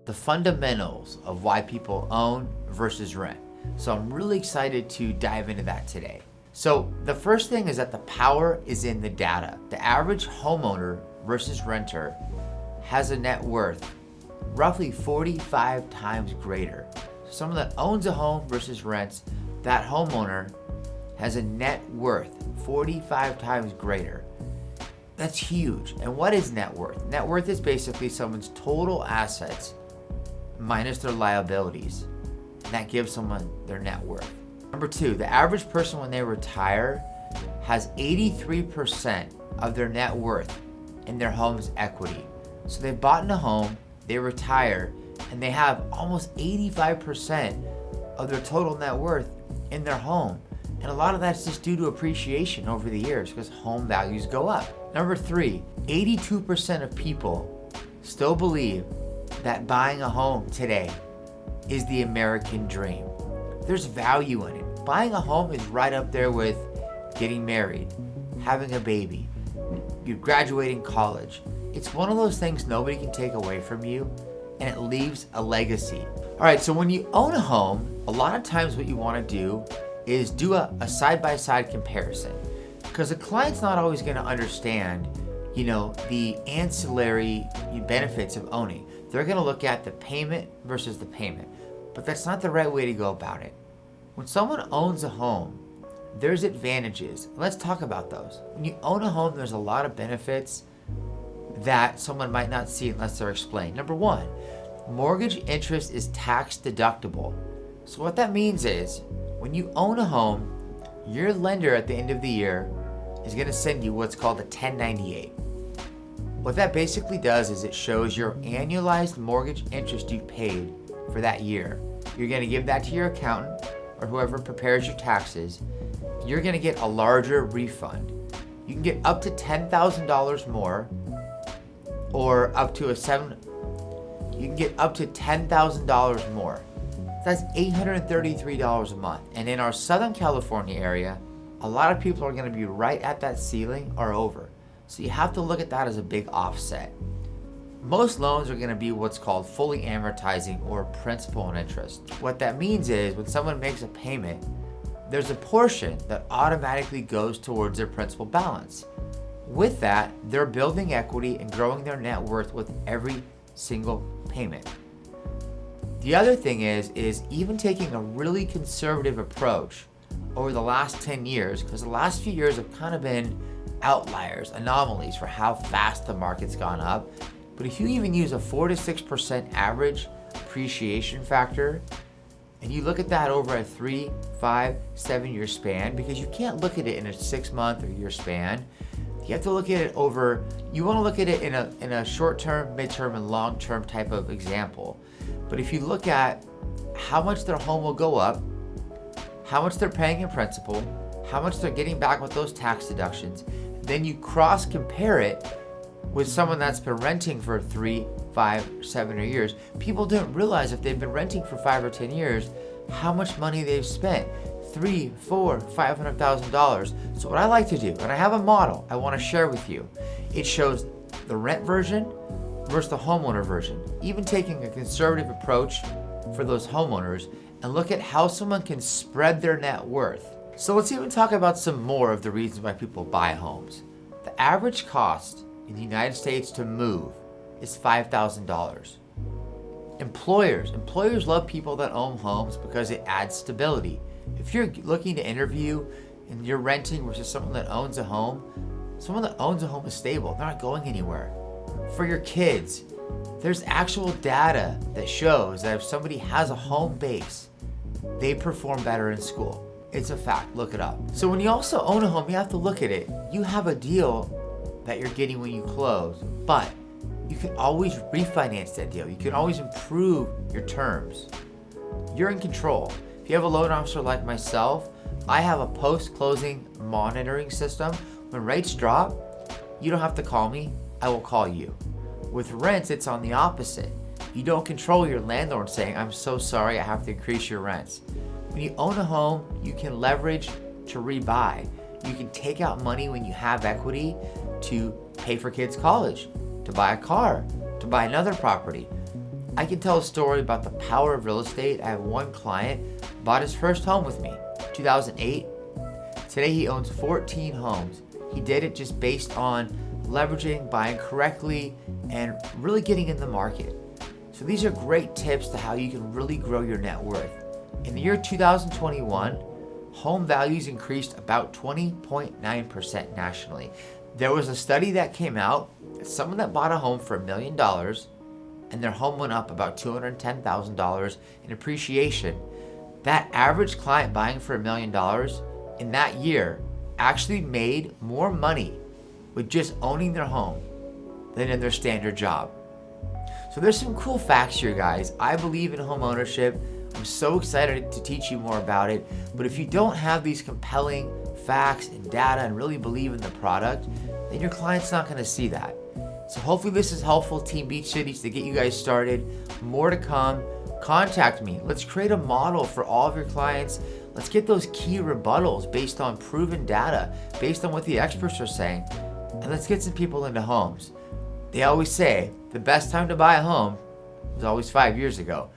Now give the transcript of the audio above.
the fundamentals of why people own versus rent. So I'm really excited to dive into that today. So the first thing is that the power is in the data. The average homeowner versus renter has a net worth roughly 45 times greater. Someone that owns a home versus rents, that homeowner has a net worth 45 times greater. That's huge. And what is net worth? Net worth is basically someone's total assets minus their liabilities. And that gives someone their net worth. Number two, the average person when they retire has 83% of their net worth in their home's equity. So they've bought in a home, they retire, and they have almost 85% of their total net worth in their home. And a lot of that's just due to appreciation over the years because home values go up. Number three, 82% of people still believe that buying a home today is the American dream. There's value in it. Buying a home is right up there with getting married, having a baby, you graduating college. It's one of those things nobody can take away from you, and it leaves a legacy. All right, so when you own a home, a lot of times what you want to do is do a side-by-side comparison, because the client's not always going to understand, the ancillary benefits of owning. They're going to look at the payment versus the payment, but that's not the right way to go about it. When someone owns a home, there's advantages. Let's talk about those. When you own a home, there's a lot of benefits that someone might not see unless they're explained. Number one, mortgage interest is tax deductible. So what that means is when you own a home, your lender at the end of the year is going to send you what's called a 1098. What that basically does is it shows your annualized mortgage interest you paid for that year. You're going to give that to your accountant or whoever prepares your taxes. You're going to get a larger refund. You can get up to $10,000 more, or you can get up to $10,000 more. That's $833 a month. And in our Southern California area, a lot of people are going to be right at that ceiling or over. So you have to look at that as a big offset. Most loans are going to be what's called fully amortizing or principal and interest. What that means is when someone makes a payment, there's a portion that automatically goes towards their principal balance. With that, they're building equity and growing their net worth with every single payment. The other thing is even taking a really conservative approach over the last 10 years, because the last few years have kind of been outliers, anomalies for how fast the market's gone up. But if you even use a 4 to 6% average appreciation factor, and you look at that over a 3, 5, 7-year span, because you can't look at it in a 6-month or year span. You have to look at it you want to look at it in a short-term, mid-term, and long-term type of example. But if you look at how much their home will go up, how much they're paying in principal, how much they're getting back with those tax deductions, then you cross-compare it with someone that's been renting for 3, 5, 7 years. People don't realize if they've been renting for 5 or 10 years, how much money they've spent. $300,000, $400,000, $500,000. So what I like to do, and I have a model I want to share with you. It shows the rent version versus the homeowner version. Even taking a conservative approach for those homeowners and look at how someone can spread their net worth. So let's even talk about some more of the reasons why people buy homes. The average cost in the United States to move is $5,000. Employers love people that own homes because it adds stability. If you're looking to interview and you're renting versus someone that owns a home is stable. They're not going anywhere. For your kids, there's actual data that shows that if somebody has a home base, they perform better in school. It's a fact, look it up. So when you also own a home, you have to look at it. You have a deal that you're getting when you close, but you can always refinance that deal. You can always improve your terms. You're in control. If you have a loan officer like myself, I have a post-closing monitoring system. When rates drop, you don't have to call me, I will call you. With rents, it's on the opposite. You don't control your landlord saying, I'm so sorry, I have to increase your rents. When you own a home, you can leverage to rebuy. You can take out money when you have equity to pay for kids' college, to buy a car, to buy another property. I can tell a story about the power of real estate. I have one client bought his first home with me, 2008. Today he owns 14 homes. He did it just based on leveraging, buying correctly, and really getting in the market. So these are great tips to how you can really grow your net worth. In the year 2021, home values increased about 20.9% nationally. There was a study that came out that someone that bought a home for $1 million and their home went up about $210,000 in appreciation, that average client buying for $1 million in that year actually made more money with just owning their home than in their standard job. So there's some cool facts here, guys. I believe in home ownership. I'm so excited to teach you more about it. But if you don't have these compelling facts and data and really believe in the product, then your client's not going to see that. So hopefully this is helpful, Team Beach Cities, to get you guys started. More to come. Contact me. Let's create a model for all of your clients. Let's get those key rebuttals based on proven data, based on what the experts are saying. And let's get some people into homes. They always say the best time to buy a home was always 5 years ago.